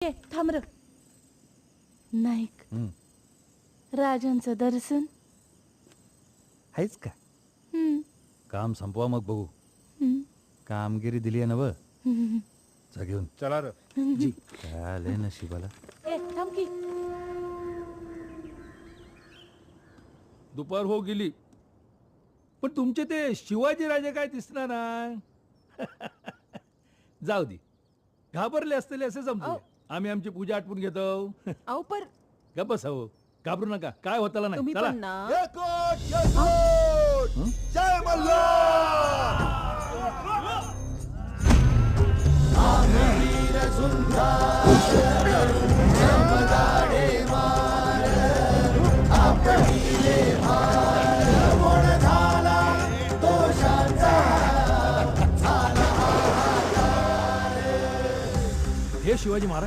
ए थांब र नाईक राजांचं दर्शन. आहेच का? हम्म, काम संपवा मग बघू. हम्म, कामगिरी दिली आहे ना व हम्म. जा घेऊन. चला र. जी काय आलंय नशिबाला. ए थांब की. दुपार हो गेली पण तुमचे ते शिवाजी राजे काय दिसणार ना. जाऊ दे, घाबरले असतील असे समजू. आम्ही आमची पूजा आटपून घेतो. अहो पर गप्प बसाव, घाबरू नका, काय होताला नाही. तुम्ही चला. पण ना. जय मल्हार. हे शिवाजी महाराज